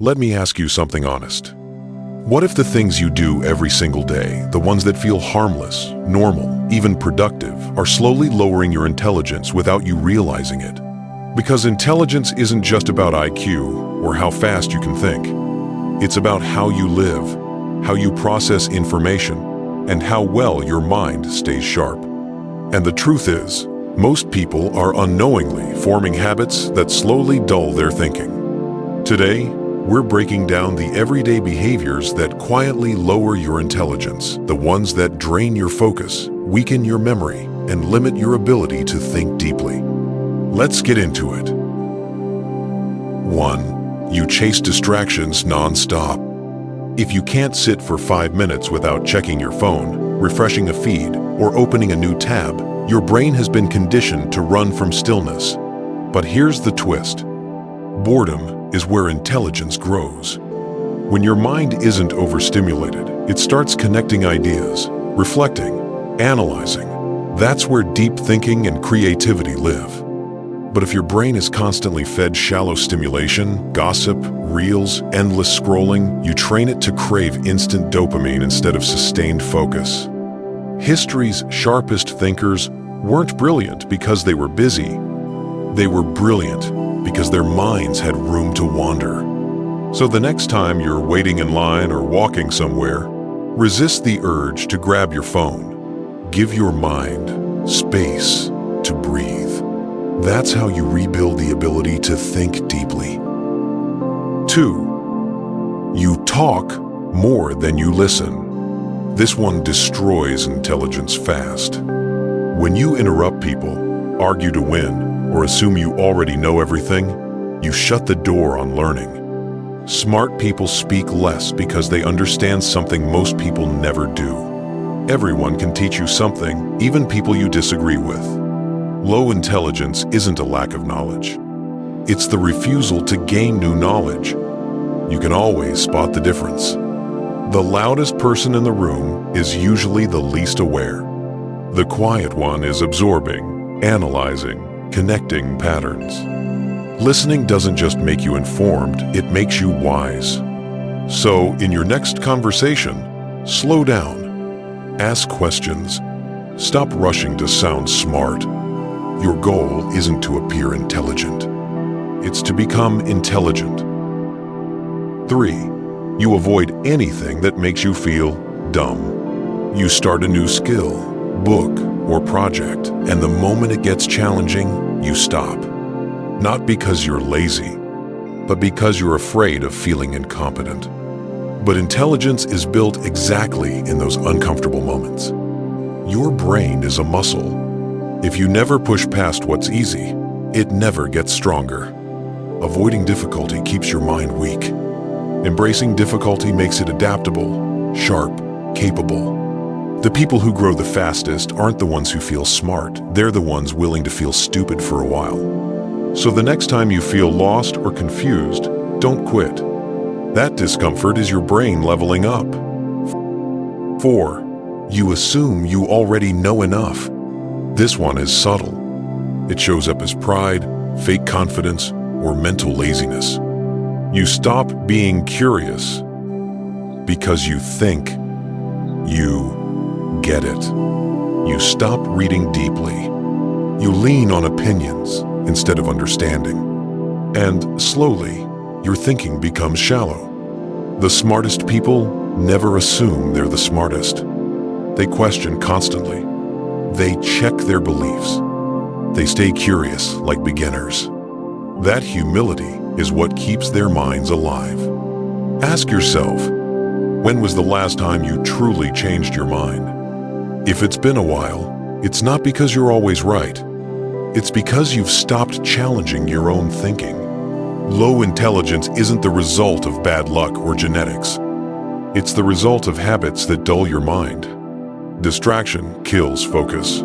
Let me ask you something honest. What if the things you do every single day, the ones that feel harmless, normal, even productive, are slowly lowering your intelligence without you realizing it? Because intelligence isn't just about IQ or how fast you can think. It's about how you live, how you process information, and how well your mind stays sharp. And the truth is, most people are unknowingly forming habits that slowly dull their thinking. Today, we're breaking down the everyday behaviors that quietly lower your intelligence, the ones that drain your focus, weaken your memory, and limit your ability to think deeply. Let's get into it. 1. You chase distractions non-stop. If you can't sit for 5 minutes without checking your phone, refreshing a feed, or opening a new tab, your brain has been conditioned to run from stillness. But here's the twist. Boredom is where intelligence grows. When your mind isn't overstimulated, it starts connecting ideas, reflecting, analyzing. That's where deep thinking and creativity live. But if your brain is constantly fed shallow stimulation, gossip, reels, endless scrolling, you train it to crave instant dopamine instead of sustained focus. History's sharpest thinkers weren't brilliant because they were busy. They were brilliant because their minds had room to wander. So the next time you're waiting in line or walking somewhere, resist the urge to grab your phone. Give your mind space to breathe. That's how you rebuild the ability to think deeply. 2. You talk more than you listen. This one destroys intelligence fast. When you interrupt people, argue to win, or assume you already know everything, you shut the door on learning. Smart people speak less because they understand something most people never do. Everyone can teach you something, even people you disagree with. Low intelligence isn't a lack of knowledge. It's the refusal to gain new knowledge. You can always spot the difference. The loudest person in the room is usually the least aware. The quiet one is absorbing, analyzing, connecting patterns. Listening doesn't just make you informed, it makes you wise. So, in your next conversation, slow down. Ask questions. Stop rushing to sound smart. Your goal isn't to appear intelligent. It's to become intelligent. 3. You avoid anything that makes you feel dumb. You start a new skill, book, or project, and the moment it gets challenging, you stop. Not because you're lazy, but because you're afraid of feeling incompetent. But intelligence is built exactly in those uncomfortable moments. Your brain is a muscle. If you never push past what's easy, it never gets stronger. Avoiding difficulty keeps your mind weak. Embracing difficulty makes it adaptable, sharp, capable. The people who grow the fastest aren't the ones who feel smart. They're the ones willing to feel stupid for a while. So the next time you feel lost or confused, don't quit. That discomfort is your brain leveling up. 4. You assume you already know enough. This one is subtle. It shows up as pride, fake confidence, or mental laziness. You stop being curious because you think you get it. You stop reading deeply. You lean on opinions instead of understanding. And slowly, your thinking becomes shallow. The smartest people never assume they're the smartest. They question constantly. They check their beliefs. They stay curious like beginners. That humility is what keeps their minds alive. Ask yourself, when was the last time you truly changed your mind? If it's been a while, it's not because you're always right. It's because you've stopped challenging your own thinking. Low intelligence isn't the result of bad luck or genetics. It's the result of habits that dull your mind. Distraction kills focus.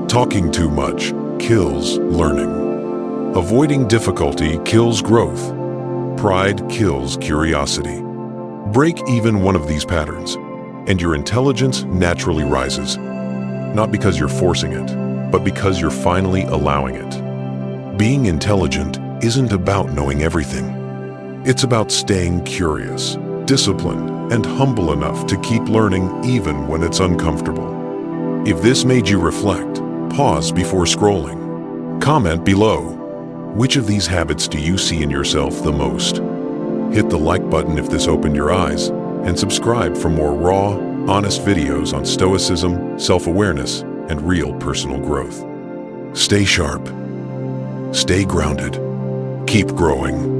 Talking too much kills learning. Avoiding difficulty kills growth. Pride kills curiosity. Break even one of these patterns, and your intelligence naturally rises. Not because you're forcing it, but because you're finally allowing it. Being intelligent isn't about knowing everything. It's about staying curious, disciplined, and humble enough to keep learning even when it's uncomfortable. If this made you reflect, pause before scrolling. Comment below. Which of these habits do you see in yourself the most? Hit the like button if this opened your eyes, and subscribe for more raw, honest videos on stoicism, self-awareness, and real personal growth. Stay sharp. Stay grounded. Keep growing.